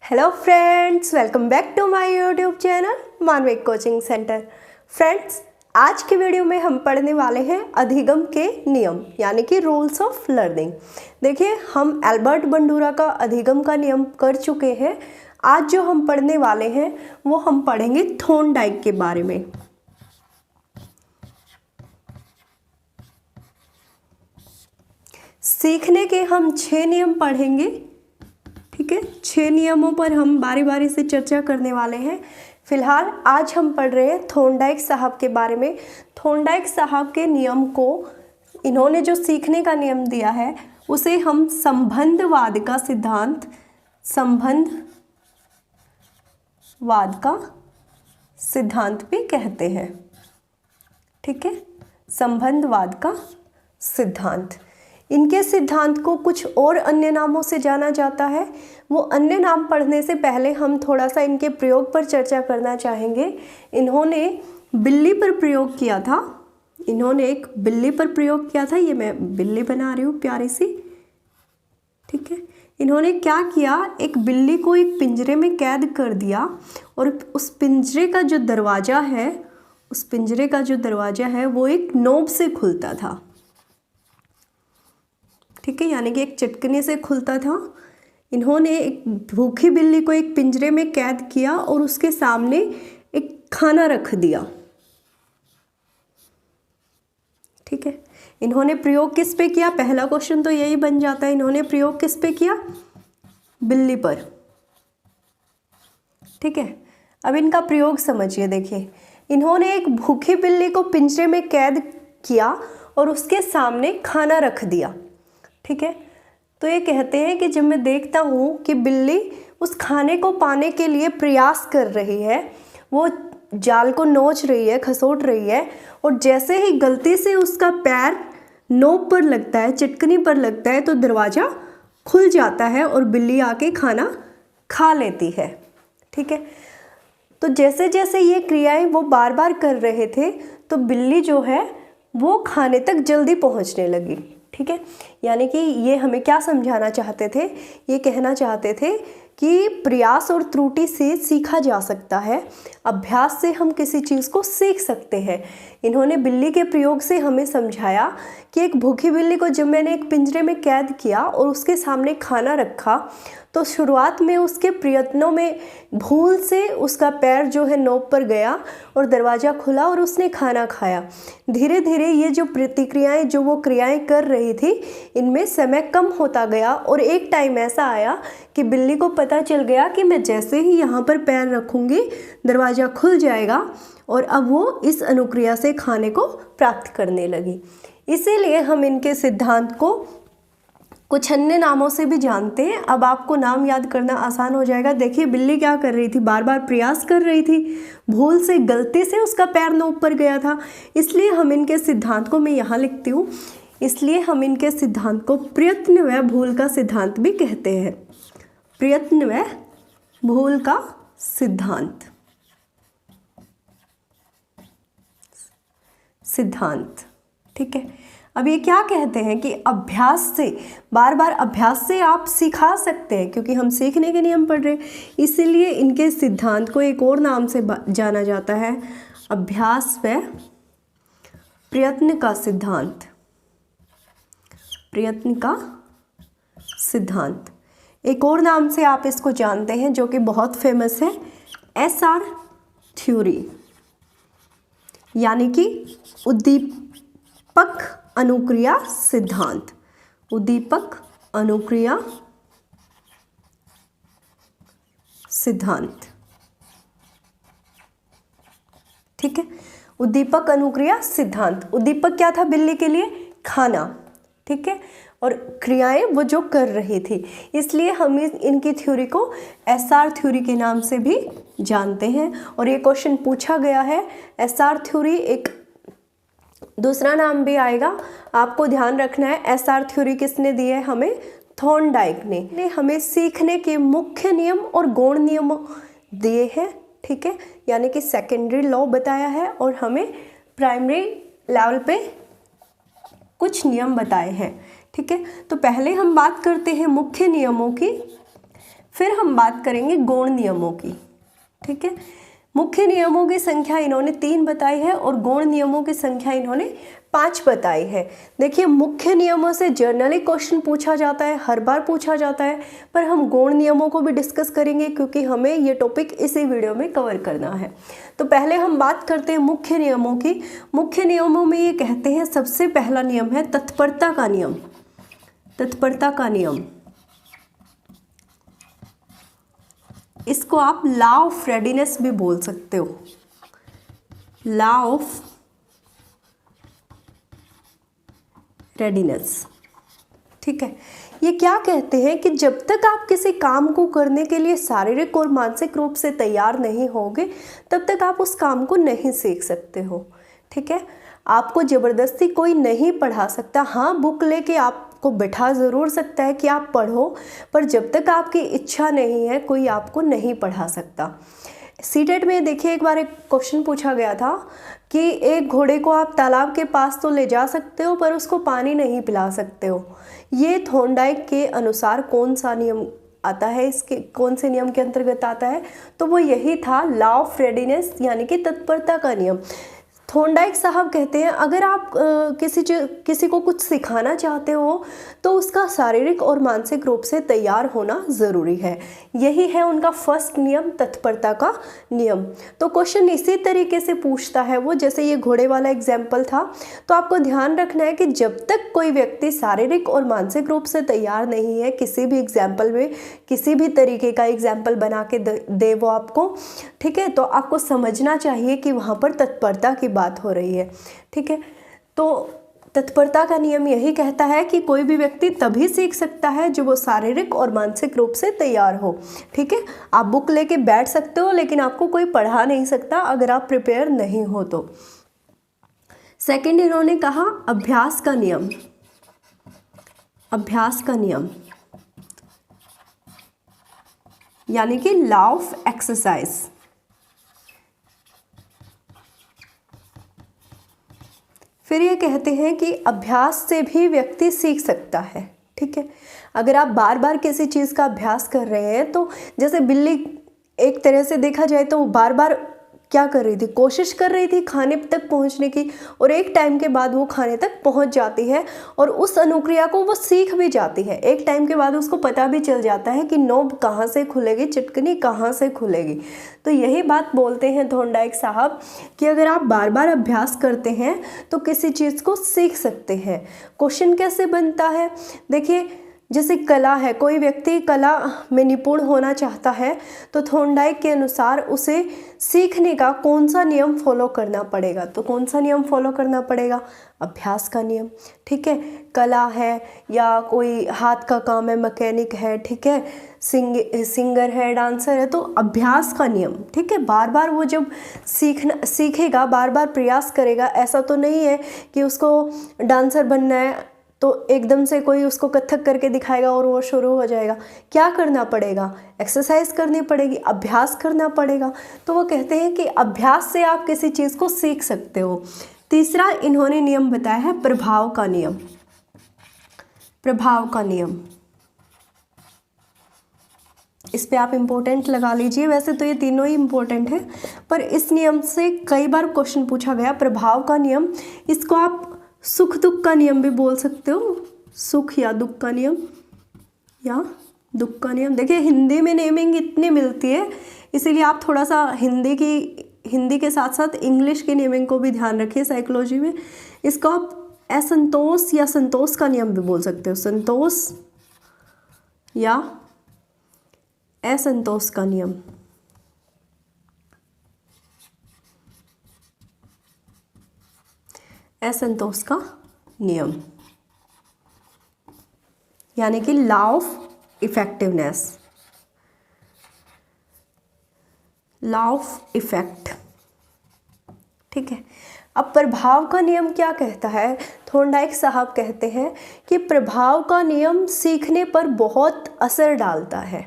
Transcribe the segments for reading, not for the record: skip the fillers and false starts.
Hello friends, welcome back to my YouTube channel Manvik coaching centre. Friends, आज की video में हम पढ़ने वाले हैं अधिगम के नियम यानी कि रूल्स ऑफ लर्निंग। देखिए, हम एल्बर्ट बंडूरा का अधिगम का नियम कर चुके हैं। आज जो हम पढ़ने वाले हैं वो हम पढ़ेंगे थॉर्नडाइक के बारे में। सीखने के हम 6 नियम पढ़ेंगे। ठीक है, 6 नियमों पर हम बारी बारी से चर्चा करने वाले हैं। फिलहाल आज हम पढ़ रहे हैं थॉर्नडाइक साहब के बारे में। थॉर्नडाइक साहब के नियम को, इन्होंने जो सीखने का नियम दिया है उसे हम संबंधवाद का सिद्धांत, संबंधवाद का सिद्धांत भी कहते हैं। ठीक है, संबंधवाद का सिद्धांत। इनके सिद्धांत को कुछ और अन्य नामों से जाना जाता है। वो अन्य नाम पढ़ने से पहले हम थोड़ा सा इनके प्रयोग पर चर्चा करना चाहेंगे। इन्होंने बिल्ली पर प्रयोग किया था। इन्होंने एक बिल्ली पर प्रयोग किया था। ये मैं बिल्ली बना रही हूँ प्यारी सी। ठीक है, इन्होंने क्या किया, एक बिल्ली को एक पिंजरे में कैद कर दिया और उस पिंजरे का जो दरवाज़ा है वो एक नोब से खुलता था। ठीक है, यानी कि एक चटकने से खुलता था। इन्होंने एक भूखी बिल्ली को एक पिंजरे में कैद किया और उसके सामने एक खाना रख दिया। ठीक है, इन्होंने प्रयोग किस पे किया? पहला क्वेश्चन तो यही बन जाता है, इन्होंने प्रयोग किस पे किया? बिल्ली पर। ठीक है, अब इनका प्रयोग समझिए। देखिए, इन्होंने एक भूखी बिल्ली को पिंजरे में कैद किया और उसके सामने खाना रख दिया। ठीक है, तो ये कहते हैं कि जब मैं देखता हूँ कि बिल्ली उस खाने को पाने के लिए प्रयास कर रही है, वो जाल को नोच रही है, खसोट रही है, और जैसे ही गलती से उसका पैर नोक पर लगता है, चटकनी पर लगता है, तो दरवाज़ा खुल जाता है और बिल्ली आके खाना खा लेती है। ठीक है, तो जैसे जैसे ये क्रियाएं वो बार बार कर रहे थे तो बिल्ली जो है वो खाने तक जल्दी पहुंचने लगी। ठीक है, यानी कि ये हमें क्या समझाना चाहते थे? ये कहना चाहते थे कि प्रयास और त्रुटि से सीखा जा सकता है, अभ्यास से हम किसी चीज़ को सीख सकते हैं। इन्होंने बिल्ली के प्रयोग से हमें समझाया कि एक भूखी बिल्ली को जब मैंने एक पिंजरे में कैद किया और उसके सामने खाना रखा तो शुरुआत में उसके प्रयत्नों में भूल से उसका पैर जो है नोक पर गया और दरवाज़ा खुला और उसने खाना खाया। धीरे धीरे ये जो प्रतिक्रियाएं, जो वो क्रियाएं कर रही थी, इनमें समय कम होता गया और एक टाइम ऐसा आया कि बिल्ली को पता चल गया कि मैं जैसे ही यहाँ पर पैर रखूँगी दरवाज़ा खुल जाएगा, और अब वो इस अनुक्रिया से खाने को प्राप्त करने लगी। इसीलिए हम इनके सिद्धांत को कुछ अन्य नामों से भी जानते हैं। अब आपको नाम याद करना आसान हो जाएगा। देखिए, बिल्ली क्या कर रही थी? बार बार प्रयास कर रही थी, भूल से, गलती से उसका पैर नोक पर गया था, इसलिए हम इनके सिद्धांत को, मैं यहाँ लिखती हूँ, इसलिए हम इनके सिद्धांत को प्रयत्न व भूल का सिद्धांत भी कहते हैं। प्रयत्न व भूल का सिद्धांत। ठीक है, अब ये क्या कहते हैं कि अभ्यास से, बार बार अभ्यास से आप सिखा सकते हैं, क्योंकि हम सीखने के नियम पढ़ रहे हैं, इसीलिए इनके सिद्धांत को एक और नाम से जाना जाता है, अभ्यास व प्रयत्न का सिद्धांत। प्रयत्न का सिद्धांत। एक और नाम से आप इसको जानते हैं जो कि बहुत फेमस है, SR थ्योरी, यानी कि उद्दीपक अनुक्रिया सिद्धांत। उद्दीपक अनुक्रिया सिद्धांत। ठीक है, उद्दीपक अनुक्रिया सिद्धांत। उद्दीपक क्या था बिल्ली के लिए? खाना। ठीक है, और क्रियाएं वो जो कर रही थी, इसलिए हम इनकी थ्योरी को SR थ्योरी के नाम से भी जानते हैं। और ये क्वेश्चन पूछा गया है। SR थ्योरी एक दूसरा नाम भी आएगा, आपको ध्यान रखना है। SR थ्योरी किसने दी है हमें? थॉर्नडाइक ने हमें सीखने के मुख्य नियम और गौण नियम दिए हैं। ठीक है, यानी कि सेकेंडरी लॉ बताया है और हमें प्राइमरी लेवल पे कुछ नियम बताए हैं। ठीक है, तो पहले हम बात करते हैं मुख्य नियमों की। फिर हम बात करेंगे गौण नियमों की। ठीक है, मुख्य नियमों की संख्या इन्होंने 3 बताई है और गौण नियमों की संख्या इन्होंने 5 बताई है। देखिए, मुख्य नियमों से जनरली क्वेश्चन पूछा जाता है, हर बार पूछा जाता है, पर हम गौण नियमों को भी डिस्कस करेंगे क्योंकि हमें ये टॉपिक इसी वीडियो में कवर करना है। तो पहले हम बात करते हैं मुख्य नियमों की। मुख्य नियमों में ये कहते हैं, सबसे पहला नियम है तत्परता का नियम। तत्परता का नियम, इसको आप लॉ ऑफ रेडीनेस भी बोल सकते हो। Law of readiness. ठीक है, ये क्या कहते हैं कि जब तक आप किसी काम को करने के लिए शारीरिक और मानसिक रूप से तैयार नहीं होगे, तब तक आप उस काम को नहीं सीख सकते हो। ठीक है, आपको ज़बरदस्ती कोई नहीं पढ़ा सकता। हाँ, बुक लेके आपको बैठा ज़रूर सकता है कि आप पढ़ो, पर जब तक आपकी इच्छा नहीं है, कोई आपको नहीं पढ़ा सकता। सीटेट में देखिए, एक बार एक क्वेश्चन पूछा गया था कि एक घोड़े को आप तालाब के पास तो ले जा सकते हो, पर उसको पानी नहीं पिला सकते हो। ये थॉर्नडाइक के अनुसार कौन सा नियम आता है, इसके कौन से नियम के अंतर्गत आता है? तो वो यही था, लॉ ऑफ रेडीनेस, यानी कि तत्परता का नियम। थॉर्नडाइक साहब कहते हैं, अगर आप किसी को कुछ सिखाना चाहते हो तो उसका शारीरिक और मानसिक रूप से तैयार होना ज़रूरी है। यही है उनका फर्स्ट नियम, तत्परता का नियम। तो क्वेश्चन इसी तरीके से पूछता है वो, जैसे ये घोड़े वाला एग्जाम्पल था। तो आपको ध्यान रखना है कि जब तक कोई व्यक्ति शारीरिक और मानसिक रूप से तैयार नहीं है, किसी भी एग्जाम्पल में किसी भी तरीके का एग्जाम्पल बना के दे वो आपको, ठीक है, तो आपको समझना चाहिए कि वहाँ पर तत्परता की बात हो रही है। ठीक है, तो तत्परता का नियम यही कहता है कि कोई भी व्यक्ति तभी सीख सकता है जो वो शारीरिक और मानसिक रूप से तैयार हो। ठीक है, आप बुक लेके बैठ सकते हो, लेकिन आपको कोई पढ़ा नहीं सकता अगर आप प्रिपेयर नहीं हो तो। सेकंड, इन्होंने कहा अभ्यास का नियम। अभ्यास का नियम यानी कि लॉ ऑफ एक्सरसाइज। फिर ये कहते हैं कि अभ्यास से भी व्यक्ति सीख सकता है। ठीक है, अगर आप बार बार किसी चीज़ का अभ्यास कर रहे हैं, तो जैसे बिल्ली, एक तरह से देखा जाए तो वो बार बार क्या कर रही थी, कोशिश कर रही थी खाने तक पहुंचने की, और एक टाइम के बाद वो खाने तक पहुंच जाती है और उस अनुक्रिया को वो सीख भी जाती है। एक टाइम के बाद उसको पता भी चल जाता है कि नोब कहाँ से खुलेगी, चिटकनी कहाँ से खुलेगी। तो यही बात बोलते हैं थॉर्नडाइक साहब कि अगर आप बार बार अभ्यास करते हैं तो किसी चीज़ को सीख सकते हैं। क्वेश्चन कैसे बनता है, देखिए, जैसे कला है, कोई व्यक्ति कला में निपुण होना चाहता है, तो थॉर्नडाइक के अनुसार उसे सीखने का कौन सा नियम फॉलो करना पड़ेगा? तो कौन सा नियम फॉलो करना पड़ेगा? अभ्यास का नियम। ठीक है, कला है या कोई हाथ का काम है, मैकेनिक है, ठीक है, सिंगर है, डांसर है, तो अभ्यास का नियम। ठीक है, बार बार वो जब सीखेगा, बार बार प्रयास करेगा। ऐसा तो नहीं है कि उसको डांसर बनना है तो एकदम से कोई उसको कथक करके दिखाएगा और वो शुरू हो जाएगा। क्या करना पड़ेगा? एक्सरसाइज करनी पड़ेगी, अभ्यास करना पड़ेगा। तो वो कहते हैं कि अभ्यास से आप किसी चीज़ को सीख सकते हो। तीसरा इन्होंने नियम बताया है प्रभाव का नियम। प्रभाव का नियम, इस पे आप इम्पोर्टेंट लगा लीजिए। वैसे तो ये तीनों ही इम्पोर्टेंट है, पर इस नियम से कई बार क्वेश्चन पूछा गया। प्रभाव का नियम, इसको आप सुख दुख का नियम भी बोल सकते हो, सुख या दुख का नियम या दुख का नियम। देखिए, हिंदी में नेमिंग इतनी मिलती है, इसीलिए आप थोड़ा सा हिंदी के साथ साथ इंग्लिश की नेमिंग को भी ध्यान रखिए साइकोलॉजी में। इसको आप असंतोष या संतोष का नियम भी बोल सकते हो, संतोष या असंतोष का नियम। असंतोष का नियम यानी कि law of effectiveness, law of effect. ठीक है, अब प्रभाव का नियम क्या कहता है? थॉर्नडाइक साहब कहते हैं कि प्रभाव का नियम सीखने पर बहुत असर डालता है।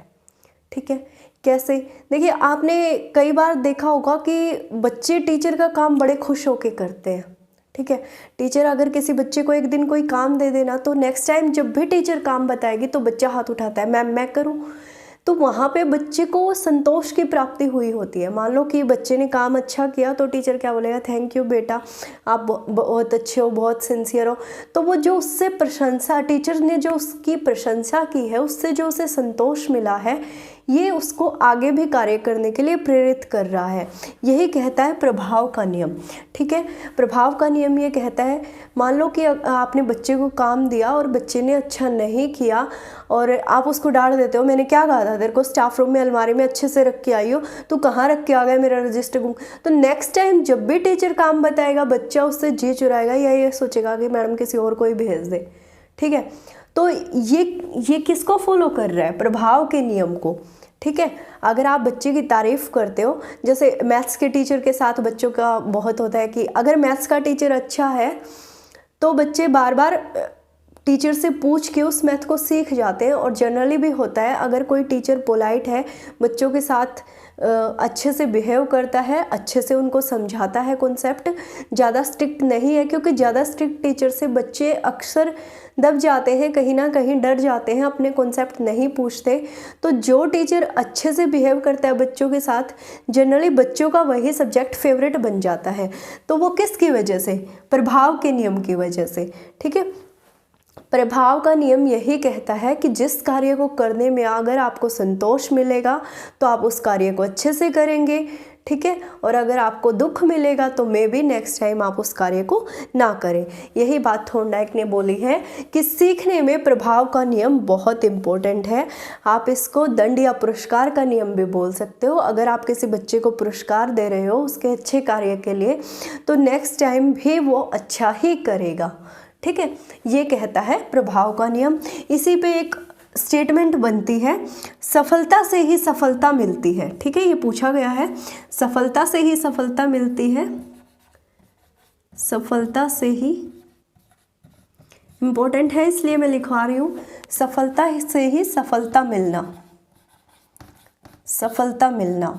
ठीक है, कैसे? देखिए, आपने कई बार देखा होगा कि बच्चे टीचर का काम बड़े खुश होकर करते हैं। ठीक है, टीचर अगर किसी बच्चे को एक दिन कोई काम दे देना, तो नेक्स्ट टाइम जब भी टीचर काम बताएगी तो बच्चा हाथ उठाता है, मैम मैं करूं। तो वहाँ पे बच्चे को संतोष की प्राप्ति हुई होती है। मान लो कि बच्चे ने काम अच्छा किया तो टीचर क्या बोलेगा, थैंक यू बेटा, आप बहुत अच्छे हो, बहुत सिंसियर हो। तो वो जो उससे प्रशंसा, टीचर ने जो उसकी प्रशंसा की है, उससे जो उसे संतोष मिला है, ये उसको आगे भी कार्य करने के लिए प्रेरित कर रहा है। यही कहता है प्रभाव का नियम। ठीक है, प्रभाव का नियम ये कहता है, मान लो कि आपने बच्चे को काम दिया और बच्चे ने अच्छा नहीं किया और आप उसको डांट देते हो, मैंने क्या कहा था तेरे को, स्टाफ रूम में अलमारी में अच्छे से रख के आई हो, तू कहाँ रख के आ गया मेरा रजिस्टर गुम। तो नेक्स्ट टाइम जब भी टीचर काम बताएगा, बच्चा उससे जी चुराएगा या ये सोचेगा कि मैडम किसी और को ही भेज दे। ठीक है, तो ये किसको फॉलो कर रहा है, प्रभाव के नियम को। ठीक है, अगर आप बच्चे की तारीफ करते हो, जैसे मैथ्स के टीचर के साथ बच्चों का बहुत होता है कि अगर मैथ्स का टीचर अच्छा है तो बच्चे बार बार टीचर से पूछ के उस मैथ को सीख जाते हैं। और जनरली भी होता है, अगर कोई टीचर पोलाइट है, बच्चों के साथ अच्छे से बिहेव करता है, अच्छे से उनको समझाता है कॉन्सेप्ट, ज़्यादा स्ट्रिक्ट नहीं है, क्योंकि ज़्यादा स्ट्रिक्ट टीचर से बच्चे अक्सर दब जाते हैं, कहीं ना कहीं डर जाते हैं, अपने कॉन्सेप्ट नहीं पूछते। तो जो टीचर अच्छे से बिहेव करता है बच्चों के साथ, जनरली बच्चों का वही सब्जेक्ट फेवरेट बन जाता है। तो वो किसकी वजह से, प्रभाव के नियम की वजह से। ठीक है, प्रभाव का नियम यही कहता है कि जिस कार्य को करने में अगर आपको संतोष मिलेगा तो आप उस कार्य को अच्छे से करेंगे। ठीक है, और अगर आपको दुख मिलेगा तो मे बी नेक्स्ट टाइम आप उस कार्य को ना करें। यही बात थॉर्नडाइक ने बोली है कि सीखने में प्रभाव का नियम बहुत इम्पोर्टेंट है। आप इसको दंड या पुरस्कार का नियम भी बोल सकते हो। अगर आप किसी बच्चे को पुरस्कार दे रहे हो उसके अच्छे कार्य के लिए, तो नेक्स्ट टाइम भी वो अच्छा ही करेगा। ठीक है, ये कहता है प्रभाव का नियम। इसी पे एक स्टेटमेंट बनती है, सफलता से ही सफलता मिलती है। ठीक है, ये पूछा गया है, सफलता से ही सफलता मिलती है, सफलता से ही, इम्पोर्टेंट है इसलिए मैं लिखवा रही हूँ, सफलता से ही सफलता मिलना, सफलता मिलना।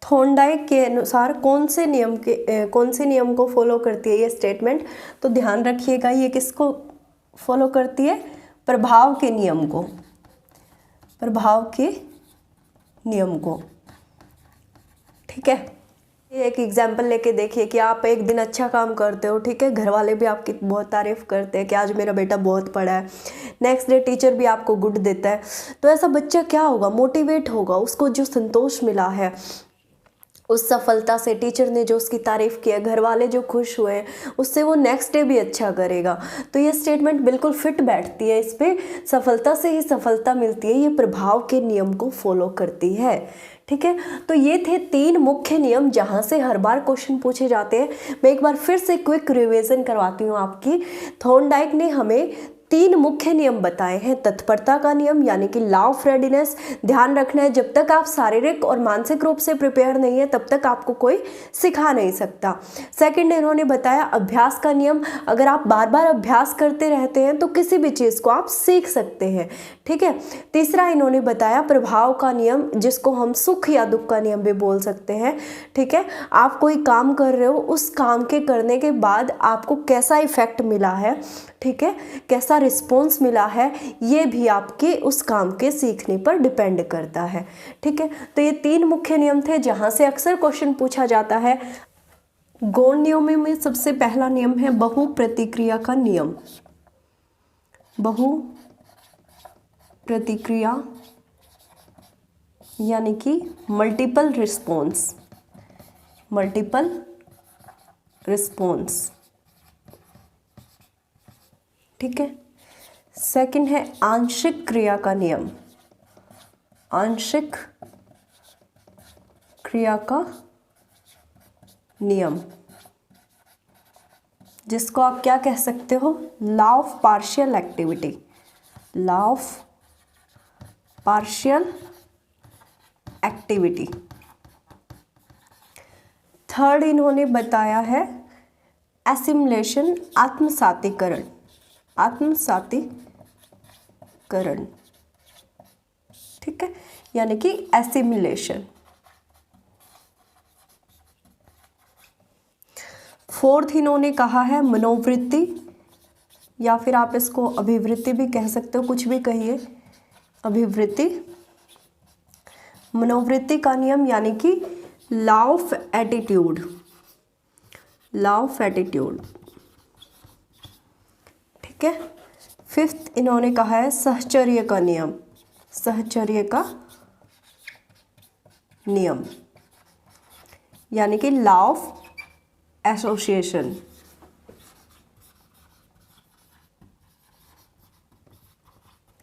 थॉर्नडाइक के अनुसार कौन से नियम को फॉलो करती है ये स्टेटमेंट, तो ध्यान रखिएगा, ये किसको फॉलो करती है, प्रभाव के नियम को, प्रभाव के नियम को। ठीक है, एक एग्जाम्पल लेके देखिए कि आप एक दिन अच्छा काम करते हो, ठीक है, घर वाले भी आपकी बहुत तारीफ करते हैं कि आज मेरा बेटा बहुत पढ़ा है, नेक्स्ट डे टीचर भी आपको गुड देता है, तो ऐसा बच्चा क्या होगा, मोटिवेट होगा, उसको जो संतोष मिला है उस सफलता से, टीचर ने जो उसकी तारीफ़ किया, घर वाले जो खुश हुए, उससे वो नेक्स्ट डे भी अच्छा करेगा। तो ये स्टेटमेंट बिल्कुल फिट बैठती है इस पे, सफलता से ही सफलता मिलती है, ये प्रभाव के नियम को फॉलो करती है। ठीक है, तो ये थे 3 मुख्य नियम जहाँ से हर बार क्वेश्चन पूछे जाते हैं। मैं एक बार फिर से क्विक रिवीजन करवाती हूँ आपकी। थॉर्नडाइक ने हमें 3 मुख्य नियम बताए हैं। तत्परता का नियम यानी कि लॉ ऑफ रेडीनेस, ध्यान रखना है जब तक आप शारीरिक और मानसिक रूप से प्रिपेयर नहीं है तब तक आपको कोई सिखा नहीं सकता। सेकंड इन्होंने बताया अभ्यास का नियम, अगर आप बार बार अभ्यास करते रहते हैं तो किसी भी चीज़ को आप सीख सकते हैं। ठीक है, तीसरा इन्होंने बताया प्रभाव का नियम, जिसको हम सुख या दुख का नियम भी बोल सकते हैं। ठीक है, आप कोई काम कर रहे हो, उस काम के करने के बाद आपको कैसा इफेक्ट मिला है, ठीक है, कैसा रिस्पॉन्स मिला है, ये भी आपके उस काम के सीखने पर डिपेंड करता है। ठीक है, तो ये 3 मुख्य नियम थे जहां से अक्सर क्वेश्चन पूछा जाता है। गौण नियमों में सबसे पहला नियम है बहु प्रतिक्रिया का नियम। बहु प्रतिक्रिया यानी कि मल्टीपल रिस्पॉन्स, मल्टीपल रिस्पॉन्स। ठीक है, सेकंड है आंशिक क्रिया का नियम, आंशिक क्रिया का नियम, जिसको आप क्या कह सकते हो, law of partial activity, law of partial activity. Third इन्होंने बताया है एसिमुलेशन, आत्मसातीकरण, आत्मसातीकरण। ठीक है, यानी कि एसिमुलेशन। फोर्थ इन्होंने कहा है मनोवृत्ति, या फिर आप इसको अभिवृत्ति भी कह सकते हो, कुछ भी कहिए। अभिवृत्ति, मनोवृत्ति का नियम यानी कि law of attitude, law of attitude, ठीक है। फिफ्थ इन्होंने कहा है सहचर्य का नियम, सहचर्य का नियम यानी कि लॉ ऑफ एसोसिएशन,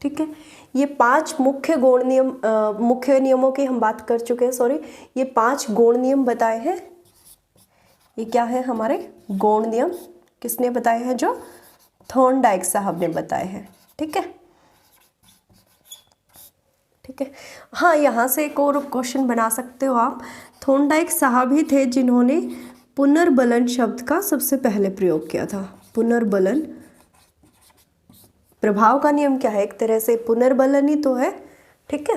ठीक है। ये 5 मुख्य गौण नियम, मुख्य नियमों की हम बात कर चुके हैं, सॉरी, ये 5 गौण नियम बताए हैं। ये क्या है हमारे गौण नियम, किसने बताए हैं? जो थॉर्नडाइक साहब ने बताए हैं, ठीक है, ठीक है। हाँ, यहाँ से एक और क्वेश्चन बना सकते हो आप। थॉर्नडाइक साहब ही थे जिन्होंने पुनर्बलन शब्द का सबसे पहले प्रयोग किया था। पुनर्बलन, प्रभाव का नियम क्या है? एक तरह से पुनर्बलन ही तो है, ठीक है।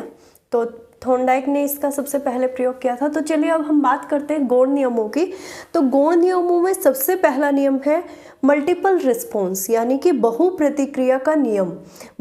तो थॉर्नडाइक ने इसका सबसे पहले प्रयोग किया था। तो चलिए अब हम बात करते हैं गौण नियमों की। तो गौण नियमों में सबसे पहला नियम है मल्टीपल रिस्पॉन्स यानी कि बहु प्रतिक्रिया का नियम,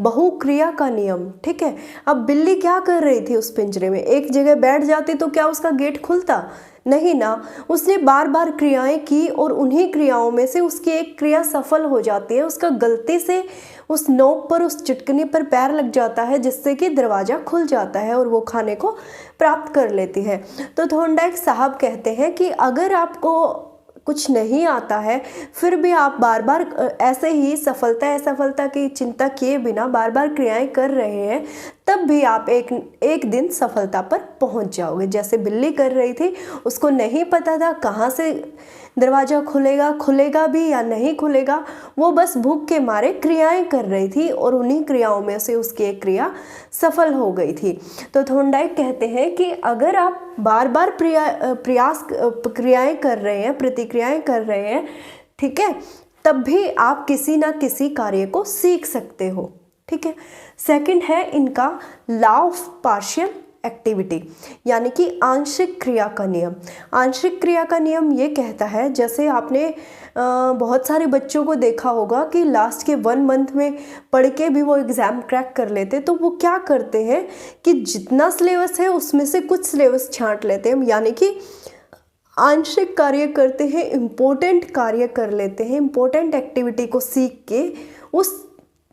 बहुक्रिया का नियम, ठीक है। अब बिल्ली क्या कर रही थी उस पिंजरे में? एक जगह बैठ जाती तो क्या उसका गेट खुलता? नहीं ना, उसने बार बार क्रियाएं की और उन्हीं क्रियाओं में से उसकी एक क्रिया सफल हो जाती है। उसका गलती से उस नोक पर, उस चिटकनी पर पैर लग जाता है जिससे कि दरवाज़ा खुल जाता है और वो खाने को प्राप्त कर लेती है। तो थॉर्नडाइक साहब कहते हैं कि अगर आपको कुछ नहीं आता है फिर भी आप बार बार ऐसे ही सफलता असफलता की चिंता किए बिना बार बार क्रियाएं कर रहे हैं, तब भी आप एक दिन सफलता पर पहुंच जाओगे। जैसे बिल्ली कर रही थी, उसको नहीं पता था कहाँ से दरवाज़ा खुलेगा भी या नहीं खुलेगा, वो बस भूख के मारे क्रियाएं कर रही थी और उन्हीं क्रियाओं में से उसकी एक क्रिया सफल हो गई थी। तो थॉर्नडाइक कहते हैं कि अगर आप बार बार प्रयास क्रियाएं कर रहे हैं, प्रतिक्रियाएं कर रहे हैं, ठीक है, तब भी आप किसी ना किसी कार्य को सीख सकते हो, ठीक है। सेकंड है इनका लॉ ऑफ पार्शियल एक्टिविटी यानी कि आंशिक क्रिया का नियम। आंशिक क्रिया का नियम ये कहता है, जैसे आपने बहुत सारे बच्चों को देखा होगा कि लास्ट के 1 मंथ में पढ़ के भी वो एग्ज़ाम क्रैक कर लेते, तो वो क्या करते हैं कि जितना सिलेबस है उसमें से कुछ सिलेबस छांट लेते हैं, यानी कि आंशिक कार्य करते हैं, इम्पोर्टेंट कार्य कर लेते हैं, इम्पोर्टेंट एक्टिविटी को सीख के उस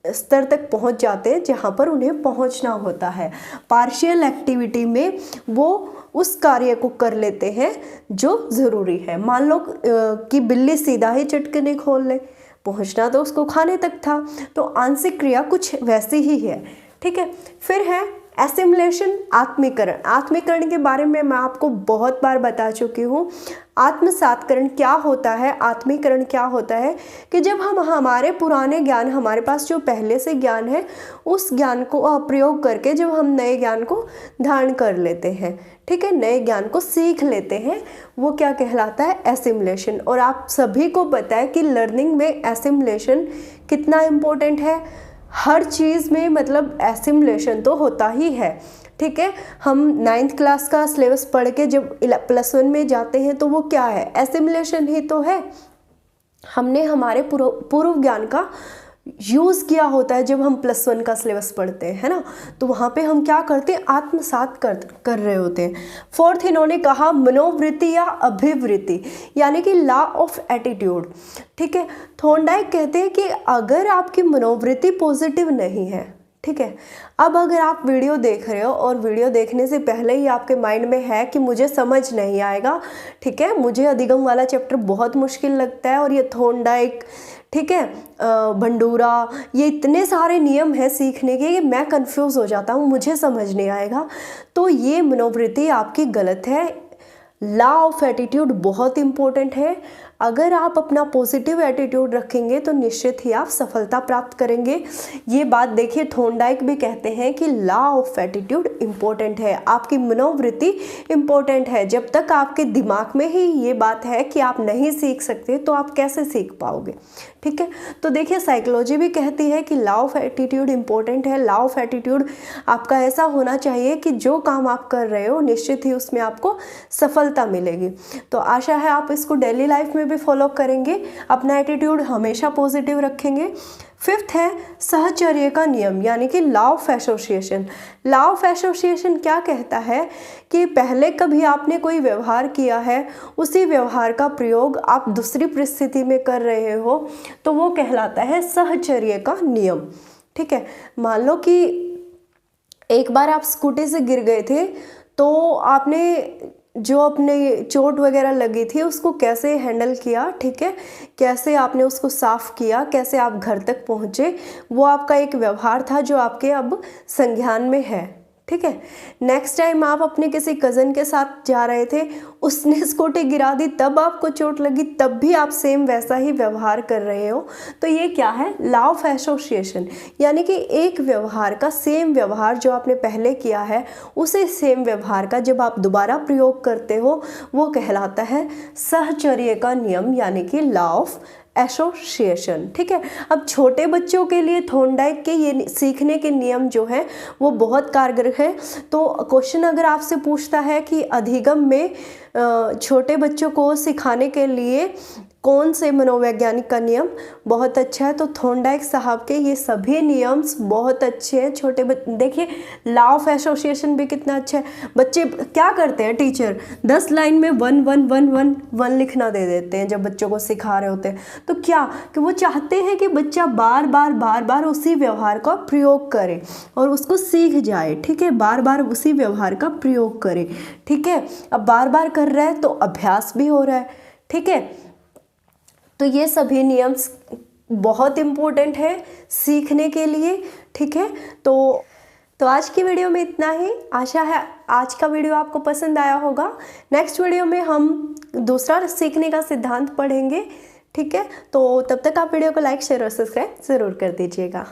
स्तर तक पहुंच जाते हैं जहां पर उन्हें पहुंचना होता है। पार्शियल एक्टिविटी में वो उस कार्य को कर लेते हैं जो ज़रूरी है। मान लो कि बिल्ली सीधा ही चटकने खोल ले, पहुंचना तो उसको खाने तक था, तो आंशिक क्रिया कुछ वैसी ही है, ठीक है। फिर है एसिमुलेशन, आत्मीकरण। आत्मीकरण के बारे में मैं आपको बहुत बार बता चुकी हूँ। आत्मसातकरण क्या होता है, आत्मीकरण क्या होता है कि जब हम हमारे पुराने ज्ञान, हमारे पास जो पहले से ज्ञान है, उस ज्ञान को प्रयोग करके जब हम नए ज्ञान को धारण कर लेते हैं, ठीक है, नए ज्ञान को सीख लेते हैं, वो क्या कहलाता है? एसिमुलेशन। और आप सभी को पता है कि लर्निंग में एसिमुलेशन कितना इम्पोर्टेंट है। हर चीज़ में मतलब एसिमुलेशन तो होता ही है, ठीक है। हम 9th क्लास का सिलेबस पढ़ के जब +1 में जाते हैं तो वो क्या है? एसिमुलेशन ही तो है। हमने हमारे पूर्व ज्ञान का यूज़ किया होता है जब हम +1 का सिलेबस पढ़ते हैं, है ना। तो वहाँ पे हम क्या करते हैं? आत्मसात कर रहे होते हैं। फोर्थ इन्होंने कहा मनोवृत्ति या अभिवृत्ति यानी कि लॉ ऑफ एटीट्यूड, ठीक है। थॉर्नडाइक कहते हैं कि अगर आपकी मनोवृत्ति पॉजिटिव नहीं है, ठीक है, अब अगर आप वीडियो देख रहे हो और वीडियो देखने से पहले ही आपके माइंड में है कि मुझे समझ नहीं आएगा, ठीक है, मुझे अधिगम वाला चैप्टर बहुत मुश्किल लगता है और ये थॉर्नडाइक, ठीक है, भंडूरा, ये इतने सारे नियम हैं सीखने के कि मैं कंफ्यूज हो जाता हूँ, मुझे समझ नहीं आएगा, तो ये मनोवृत्ति आपकी गलत है। लॉ ऑफ एटीट्यूड बहुत इम्पोर्टेंट है। अगर आप अपना पॉजिटिव एटीट्यूड रखेंगे तो निश्चित ही आप सफलता प्राप्त करेंगे। ये बात देखिए, थॉर्नडाइक भी कहते हैं कि लॉ ऑफ एटीट्यूड इम्पोर्टेंट है, आपकी मनोवृत्ति इम्पोर्टेंट है। जब तक आपके दिमाग में ही ये बात है कि आप नहीं सीख सकते तो आप कैसे सीख पाओगे, ठीक है। तो देखिए, साइकोलॉजी भी कहती है कि लॉ ऑफ एटीट्यूड इम्पोर्टेंट है। लॉ ऑफ एटीट्यूड आपका ऐसा होना चाहिए कि जो काम आप कर रहे हो निश्चित ही उसमें आपको सफलता मिलेगी। तो आशा है आप इसको डेली लाइफ में भी फॉलो करेंगे, अपना एटीट्यूड हमेशा पॉजिटिव रखेंगे। फिफ्थ है सहचर्य का नियम, यानी कि law of association. Law of association क्या कहता है कि पहले कभी आपने कोई व्यवहार किया है, उसी व्यवहार का प्रयोग आप दूसरी परिस्थिति में कर रहे हो, तो वो कहलाता है सहचर्य का नियम। ठीक है, मान लो कि एक बार आप स्कूटी से गिर गए थे, तो आपने जो अपने चोट वगैरह लगी थी उसको कैसे हैंडल किया, ठीक है, कैसे आपने उसको साफ़ किया, कैसे आप घर तक पहुँचे, वो आपका एक व्यवहार था जो आपके अब संज्ञान में है। ठीक है, नेक्स्ट टाइम आप अपने किसी कज़न के साथ जा रहे थे, उसने स्कूटी गिरा दी, तब आपको चोट लगी, तब भी आप सेम वैसा ही व्यवहार कर रहे हो, तो ये क्या है, लॉ ऑफ एसोसिएशन। यानी कि एक व्यवहार का सेम व्यवहार जो आपने पहले किया है, उसे सेम व्यवहार का जब आप दोबारा प्रयोग करते हो, वो कहलाता है सहचर्य का नियम, यानी कि लॉ ऑफ एसोसिएशन। ठीक है, अब छोटे बच्चों के लिए थॉर्नडाइक के ये सीखने के नियम जो हैं वो बहुत कारगर है। तो क्वेश्चन अगर आपसे पूछता है कि अधिगम में छोटे बच्चों को सिखाने के लिए कौन से मनोवैज्ञानिक का नियम बहुत अच्छा है, तो थॉर्नडाइक साहब के ये सभी नियम्स बहुत अच्छे हैं। छोटे देखिए, लॉ ऑफ एसोसिएशन भी कितना अच्छा है। बच्चे क्या करते हैं, टीचर 10 लाइन में 1 1 1 1 1 लिखना दे देते हैं जब बच्चों को सिखा रहे होते हैं। तो क्या कि वो चाहते हैं कि बच्चा बार बार उसी व्यवहार का प्रयोग करे और उसको सीख जाए। ठीक है, बार बार उसी व्यवहार का प्रयोग करे। ठीक है, अब बार बार कर रहा है तो अभ्यास भी हो रहा है। ठीक है, तो ये सभी नियम्स बहुत इम्पोर्टेंट है सीखने के लिए। ठीक है, तो आज की वीडियो में इतना ही। आशा है आज का वीडियो आपको पसंद आया होगा। नेक्स्ट वीडियो में हम दूसरा सीखने का सिद्धांत पढ़ेंगे। ठीक है, तो तब तक आप वीडियो को लाइक, शेयर और सब्सक्राइब ज़रूर कर दीजिएगा।